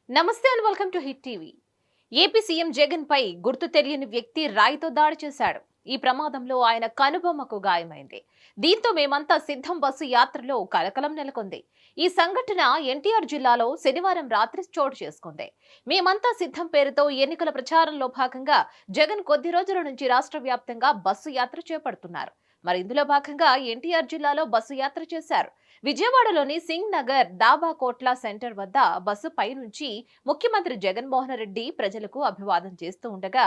నమస్తే and welcome to hit TV. AP CM Jagan పై గుర్తు తెలియని వ్యక్తి రాయితో దాడి చేశాడు. ఈ ప్రమాదంలో ఆయన కనుబొమ్మకు గాయమైంది. దీంతో మేమంతా సిద్ధం బస్సు యాత్రలో కలకలం నెలకొంది. ఈ సంఘటన ఎన్టీఆర్ జిల్లాలో శనివారం రాత్రి చోటు చేసుకుంది. మేమంతా సిద్ధం పేరుతో ఎన్నికల ప్రచారంలో భాగంగా జగన్ కొద్ది రోజుల నుంచి రాష్ట్ర వ్యాప్తంగా బస్సు యాత్ర చేపడుతున్నారు. మరి ఇందులో భాగంగా ఎన్టీఆర్ జిల్లాలో బస్సు యాత్ర చేశారు. విజయవాడలోని సింగ్ నగర్ దాబా కోట్ల సెంటర్ వద్ద బస్సు పై నుంచి ముఖ్యమంత్రి జగన్మోహన్ రెడ్డి ప్రజలకు అభివాదం చేస్తూ ఉండగా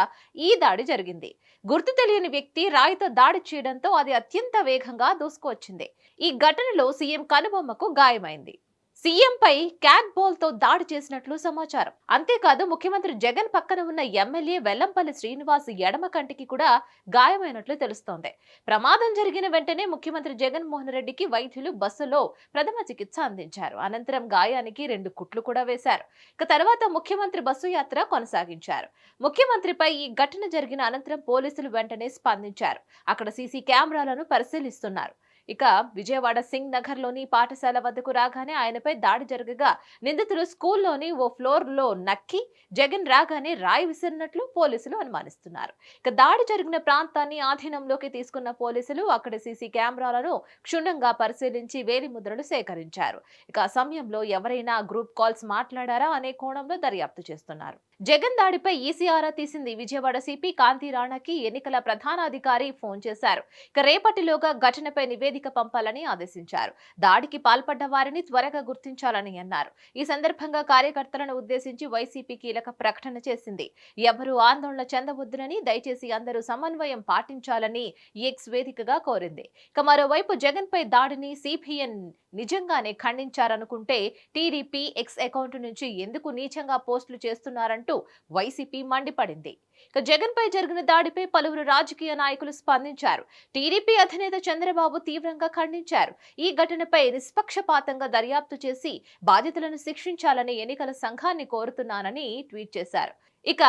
ఈ దాడి జరిగింది. గుర్తు తెలియని వ్యక్తి రాయితో దాడి చేయడంతో అది అత్యంత వేగంగా దూసుకువచ్చింది. ఈ ఘటనలో సీఎం కనుబొమ్మకు గాయమైంది. సీఎం పై క్యాట్ బాల్ తో దాడి చేసినట్లు సమాచారం. అంతేకాదు ముఖ్యమంత్రి జగన్ పక్కన ఉన్న ఎమ్మెల్యే వెల్లంపల్లి శ్రీనివాస్ ఎడమ కంటికి కూడా గాయమైనట్లు తెలుస్తోంది. ప్రమాదం జరిగిన వెంటనే ముఖ్యమంత్రి జగన్మోహన్ రెడ్డికి వైద్యులు బస్సులో ప్రథమ చికిత్స అందించారు. అనంతరం గాయానికి 2 కుట్లు కూడా వేశారు. ఇక తర్వాత ముఖ్యమంత్రి బస్సు యాత్ర కొనసాగించారు. ముఖ్యమంత్రిపై ఈ ఘటన జరిగిన అనంతరం పోలీసులు వెంటనే స్పందించారు. అక్కడ సీసీ కెమెరాలను పరిశీలిస్తున్నారు. ఇక విజయవాడ సింగ్ నగర్ లోని పాఠశాల వద్దకు రాగానే ఆయనపై దాడి జరగగా నిందితులు స్కూల్లోని ఓ ఫ్లోర్ లో నక్కి జగన్ రాగానే రాయి విసిరినట్లు పోలీసులు అనుమానిస్తున్నారు. ఇక దాడి జరిగిన ప్రాంతాన్ని ఆధీనంలోకి తీసుకున్న పోలీసులు అక్కడ సీసీ కెమెరాలను క్షుణ్ణంగా పరిశీలించి వేలిముద్రలు సేకరించారు. ఇక ఆ సమయంలో ఎవరైనా గ్రూప్ కాల్స్ మాట్లాడారా అనే కోణంలో దర్యాప్తు చేస్తున్నారు. జగన్ దాడిపై ఈసీ ఆరా తీసింది. విజయవాడ సిపి కాంతి రాణాకి ఎన్నికల ప్రధానాధికారి ఫోన్ చేశారు. ఇక రేపటిలోగా ఘటనపై నివేదిక పంపాలని ఆదేశించారు. దాడికి పాల్పడ్డ వారిని త్వరగా గుర్తించాలని అన్నారు. ఈ సందర్భంగా కార్యకర్తలను ఉద్దేశించి వైసీపీ కీలక ప్రకటన చేసింది. ఎవరూ ఆందోళన చెందవద్దునని, దయచేసి అందరూ సమన్వయం పాటించాలని ఎక్స్ వేదికగా కోరింది. ఇక మరోవైపు జగన్ పై దాడిని సిపిఎన్ నిజంగానే ఖండించారనుకుంటే టీడీపీ ఎక్స్ అకౌంట్ నుంచి ఎందుకు నీచంగా పోస్టులు చేస్తున్నారంటూ వైసీపీ మండిపడింది. ఇక జగన్ పై జరిగిన దాడిపై పలువురు రాజకీయ నాయకులు స్పందించారు. టీడీపీ అధినేత చంద్రబాబు తీవ్రంగా ఖండించారు. ఈ ఘటనపై నిష్పక్షపాతంగా దర్యాప్తు చేసి బాధితులను శిక్షించాలని ఎన్నికల సంఘాన్ని కోరుతున్నానని ట్వీట్ చేశారు. ఇక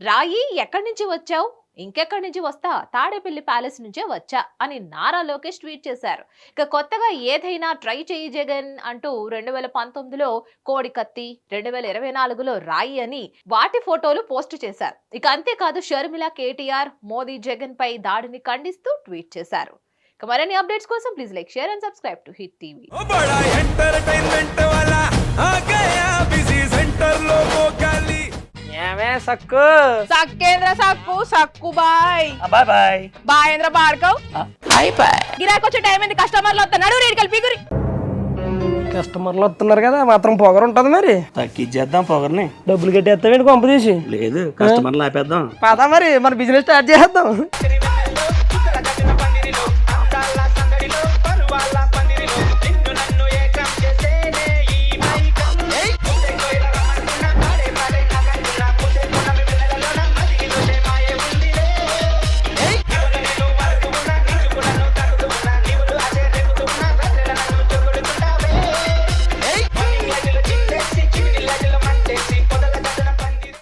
రాయి ఎక్కడి నుంచి వచ్చావు, ఇంకెక్కడి నుంచి వస్తా, తాడేపల్లి ప్యాలెస్ నుంచే వచ్చా అని నారా లోకేష్ ట్వీట్ చేశారు. ఇక కొత్తగా ఏదైనా ట్రై చేయి జగన్ అంటూ 2019లో కోడి కత్తి, 2024లో రాయి అని వాటి ఫోటోలు పోస్టు చేశారు. ఇక అంతేకాదు షర్మిల, కేటీఆర్, మోదీ జగన్ పై దాడిని ఖండిస్తూ ట్వీట్ చేశారు. ఇక మరిన్ని అప్డేట్స్ కోసం please like, share and subscribe to hit TV. సక్కు సక్కేంద్ర సక్కు సక్కు బాయ్ బాయ్ బాయ్ బాయేంద్ర భార్గవ్ హాయ్ బాయ్. గిరాకి వచ్చే టైం ఏంది? కస్టమర్లు వస్తున్నాడు, రేటు కలిపి గురి. కస్టమర్లు వస్తున్నారు కదా, మాత్రం పొగరు ఉంటది. మరి తగ్గించేద్దాం పొగర్ని. డబ్బులు కట్టేస్తావేంటి కొంప తీసి? లేదు, కస్టమర్లు ఆపేద్దాం. పదా మరి మన బిజినెస్ స్టార్ట్ చేద్దాం.